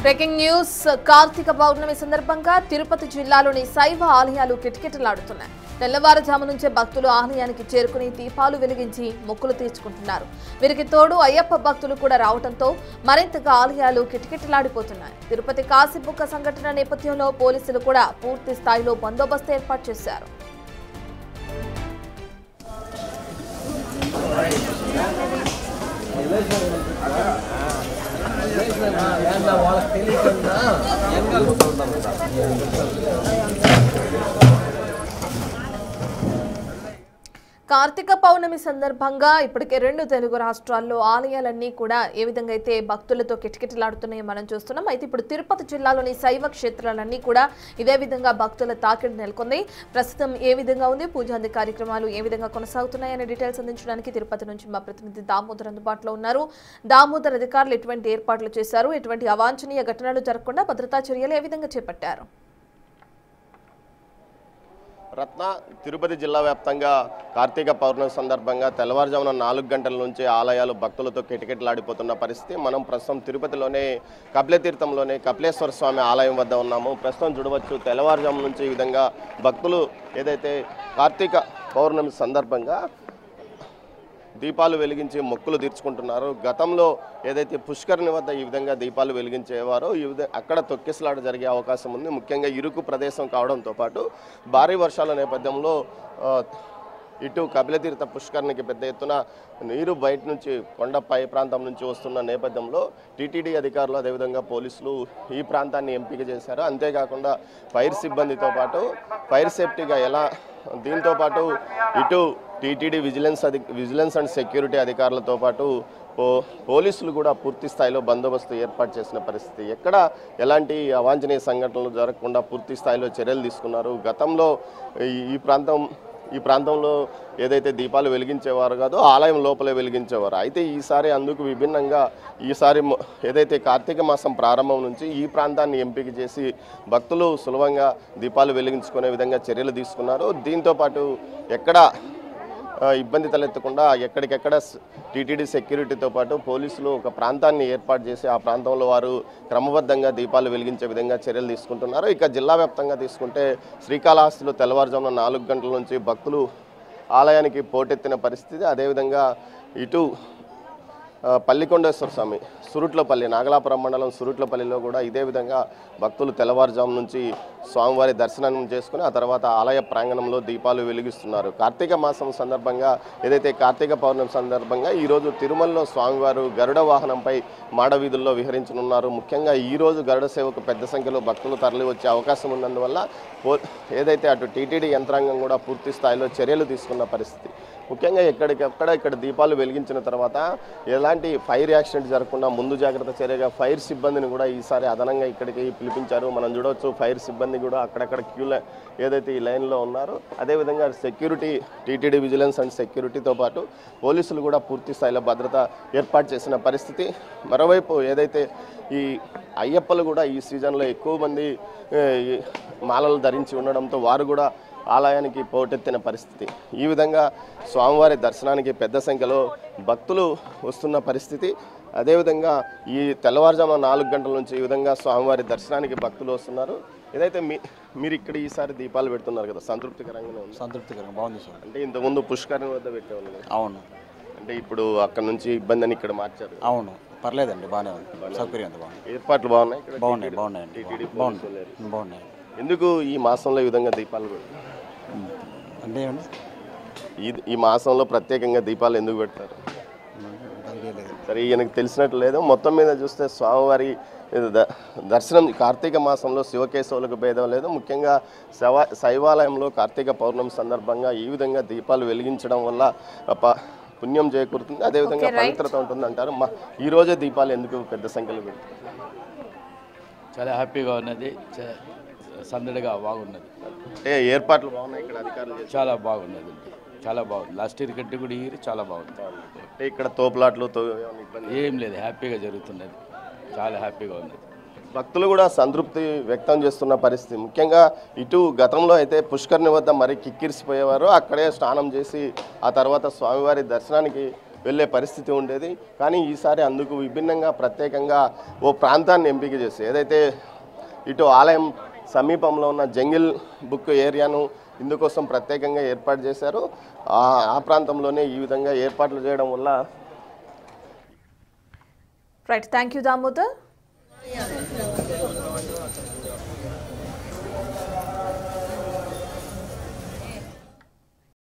Breaking news Karthika పౌర్ణమి సందర్భంగా తిరుపతి జిల్లాలోని శైవ ఆలయాలు కిటకిటలాడుతున్నాయి. తెల్లవారుజాము నుంచే భక్తులు ఆలయానికి చేరుకుని దీపాలు వెలిగించి మొక్కులు తీర్చుకుంటున్నారు. వీరికి తోడు అయ్యప్ప భక్తులు కూడా రావడంతో మరింతగా ఆలయాలు కిటకిటలాడిపోతున్నాయి. తిరుపతి కాశీబుక్క సంఘటన నేపథ్యంలో పోలీసులు కూడా పూర్తి స్థాయిలో బందోబస్తు ఏర్పాటు చేశారు. కార్తీక పౌర్ణమి సందర్భంగా ఇప్పటికే 2 తెలుగు రాష్ట్రాల్లో ఆలయాలన్నీ కూడా ఏ విధంగా అయితే భక్తులతో కిటకిటలాడుతున్నాయో మనం చూస్తున్నాం. అయితే ఇప్పుడు తిరుపతి జిల్లాలోని శైవ క్షేత్రాలన్నీ కూడా ఇదే విధంగా భక్తుల తాకిడి నెలకొంది. ప్రస్తుతం ఏ విధంగా ఉంది, పూజాది కార్యక్రమాలు ఏ విధంగా కొనసాగుతున్నాయనే డీటెయిల్స్ అందించడానికి తిరుపతి నుంచి మా ప్రతినిధి దామోదర్ అందుబాటులో ఉన్నారు. దామోదర్, అధికారులు ఎటువంటి ఏర్పాట్లు చేశారు, ఎటువంటి అవాంఛనీయ ఘటనలు జరగకుండా భద్రతా చర్యలు ఏ విధంగా చేపట్టారు? రత్న, తిరుపతి జిల్లా వ్యాప్తంగా కార్తీక పౌర్ణమి సందర్భంగా తెల్లవారుజామున 4 గంటల నుంచి ఆలయాలు భక్తులతో కిటకిటలాడిపోతున్న పరిస్థితి. మనం ప్రస్తుతం తిరుపతిలోనే కపిలతీర్థంలోనే కపిలేశ్వర స్వామి ఆలయం వద్ద ఉన్నాము. ప్రస్తుతం చూడవచ్చు, తెల్లవారుజాము నుంచి ఈ విధంగా భక్తులు ఏదైతే కార్తీక పౌర్ణమి సందర్భంగా దీపాలు వెలిగించి మొక్కులు తీర్చుకుంటున్నారు. గతంలో ఏదైతే పుష్కరిణి వద్ద ఈ విధంగా దీపాలు వెలిగించేవారో అక్కడ తొక్కిసలాట జరిగే అవకాశం ఉంది. ముఖ్యంగా ఇరుకు ప్రదేశం కావడంతో పాటు భారీ వర్షాల నేపథ్యంలో ఇటు కపిలతీర్థ పుష్కరిణికి పెద్ద ఎత్తున నీరు బయట నుంచి కొండ పై ప్రాంతం నుంచి వస్తున్న నేపథ్యంలో టీటీడీ అధికారులు అదేవిధంగా పోలీసులు ఈ ప్రాంతాన్ని ఎంపిక చేశారు. అంతేకాకుండా ఫైర్ సిబ్బందితో పాటు ఫైర్ సేఫ్టీగా ఎలా దీంతో పాటు ఇటు టీటీడీ విజిలెన్స్ అండ్ సెక్యూరిటీ అధికారులతో పాటు పోలీసులు కూడా పూర్తి స్థాయిలో బందోబస్తు ఏర్పాటు చేసిన పరిస్థితి. ఎక్కడ ఎలాంటి అవాంఛనీయ సంఘటనలు జరగకుండా పూర్తి స్థాయిలో చర్యలు తీసుకున్నారు. గతంలో ఈ ప్రాంతంలో ఏదైతే దీపాలు వెలిగించేవారు కాదో ఆలయం లోపలే వెలిగించేవారు. అయితే ఈసారి అందుకు విభిన్నంగా ఈసారి ఏదైతే కార్తీక మాసం ప్రారంభం నుంచి ఈ ప్రాంతాన్ని ఎంపిక చేసి భక్తులు సులభంగా దీపాలు వెలిగించుకునే విధంగా చర్యలు తీసుకున్నారు. దీంతోపాటు ఎక్కడ ఇబ్బంది తలెత్తకుండా ఎక్కడికెక్కడ టీటీడీ సెక్యూరిటీతో పాటు పోలీసులు ఒక ప్రాంతాన్ని ఏర్పాటు చేసి ఆ ప్రాంతంలో వారు క్రమబద్ధంగా దీపాలు వెలిగించే విధంగా చర్యలు తీసుకుంటున్నారు. ఇక జిల్లా వ్యాప్తంగా తీసుకుంటే శ్రీకాళహస్తిలో తెల్లవారుజామున 4 గంటల నుంచి భక్తులు ఆలయానికి పోటెత్తిన పరిస్థితి. అదేవిధంగా ఇటు పల్లికొండేశ్వర స్వామి సురుట్లపల్లి, నాగలాపురం మండలం సురుట్లపల్లిలో కూడా ఇదే విధంగా భక్తులు తెల్లవారుజాము నుంచి స్వామివారి దర్శనం చేసుకుని ఆ తర్వాత ఆలయ ప్రాంగణంలో దీపాలు వెలిగిస్తున్నారు. కార్తీక మాసం సందర్భంగా ఏదైతే కార్తీక పౌర్ణమి సందర్భంగా ఈరోజు తిరుమలలో స్వామివారు గరుడ వాహనంపై మాడవీధుల్లో విహరించనున్నారు. ముఖ్యంగా ఈరోజు గరుడ సేవకు పెద్ద సంఖ్యలో భక్తులు తరలి వచ్చే అవకాశం ఉన్నందువల్ల ఏదైతే అటు టీటీడీ యంత్రాంగం కూడా పూర్తి స్థాయిలో చర్యలు తీసుకున్న పరిస్థితి. ముఖ్యంగా ఇక్కడ దీపాలు వెలిగించిన తర్వాత ఎలాంటి ఫైర్ యాక్సిడెంట్ జరగకుండా ముందు జాగ్రత్త చర్యగా ఫైర్ సిబ్బందిని కూడా ఈసారి అదనంగా ఇక్కడికి పిలిపించారు. మనం చూడవచ్చు, ఫైర్ సిబ్బంది కూడా అక్కడక్కడ ఏదైతే ఈ లైన్లో ఉన్నారో అదేవిధంగా సెక్యూరిటీ టీటీడీ విజిలెన్స్ అండ్ సెక్యూరిటీతో పాటు పోలీసులు కూడా పూర్తి స్థాయిలో భద్రత ఏర్పాటు చేసిన పరిస్థితి. మరోవైపు ఏదైతే ఈ అయ్యప్పలు కూడా ఈ సీజన్లో ఎక్కువ మంది మాలలు ధరించి ఉండడంతో వారు కూడా ఆలయానికి పోటెత్తిన పరిస్థితి. ఈ విధంగా స్వామివారి దర్శనానికి పెద్ద సంఖ్యలో భక్తులు వస్తున్న పరిస్థితి. అదేవిధంగా ఈ తెల్లవారుజామున 4 గంటల నుంచి ఈ విధంగా స్వామివారి దర్శనానికి భక్తులు వస్తున్నారు. ఏదైతే మీరు ఇక్కడ ఈసారి దీపాలు పెడుతున్నారు కదా, సంతృప్తికరంగానే ఉంది? సంతృప్తికరంగా బాగుంది సార్. అంటే ఇంతకుముందు పుష్కరిణి వద్ద పెట్టేవాళ్ళు కదా? అవును. అంటే ఇప్పుడు అక్కడ నుంచి ఇబ్బంది అని ఇక్కడ మార్చారు? అవును, పర్లేదండి, బాగానే ఉంది. సౌకర్యం అంతా బాగుంది. ఏర్పాట్లు బాగున్నాయి? బాగున్నాయండి. టీటీడీ బాగున్నాయి. ఎందుకు ఈ మాసంలో ఈ విధంగా దీపాలు అంటే ఈ మాసంలో ప్రత్యేకంగా దీపాలు ఎందుకు పెడతారు? సరే, ఈయనకు తెలిసినట్లు లేదు. మొత్తం మీద చూస్తే స్వామివారి దర్శనం కార్తీక మాసంలో శివకేశవులకు భేదం లేదు. ముఖ్యంగా శైవాలయంలో కార్తీక పౌర్ణమి సందర్భంగా ఈ విధంగా దీపాలు వెలిగించడం వల్ల పుణ్యం చేకూరుతుంది, అదేవిధంగా పవిత్రత ఉంటుంది అంటారు. ఈ రోజే దీపాలు ఎందుకు పెద్ద సంఖ్యలో పెడతారు? చాలా హ్యాపీగా ఉన్నది, సందడిగా బాగున్నది. అంటే ఏర్పాట్లు బాగున్నాయి ఇక్కడ, అధికారులు చాలా బాగున్నది, చాలా బాగుంది. లాస్ట్ ఇయర్ కంటే కూడా ఈ చాలా బాగుంది. అంటే ఇక్కడ తోపులాట్లు ఏం లేదు, హ్యాపీగా జరుగుతున్నది, చాలా హ్యాపీగా ఉన్నది. భక్తులు కూడా సంతృప్తి వ్యక్తం చేస్తున్న పరిస్థితి. ముఖ్యంగా ఇటు గతంలో అయితే పుష్కరిణి వద్ద మరి కిక్కిరిసిపోయేవారు, అక్కడే స్నానం చేసి ఆ తర్వాత స్వామివారి దర్శనానికి వెళ్ళే పరిస్థితి ఉండేది. కానీ ఈసారి అందుకు విభిన్నంగా ప్రత్యేకంగా ఓ ప్రాంతాన్ని ఎంపిక చేసి ఏదైతే ఇటు ఆలయం సమీపంలో ఉన్న జంగిల్ బుక్ ఏరియాను ఇందుకోసం ప్రత్యేకంగా ఏర్పాటు చేశారు. ఆ ప్రాంతంలోనే ఈ విధంగా ఏర్పాట్లు చేయడం వల్ల రైట్, థ్యాంక్ యూ దామోదర్.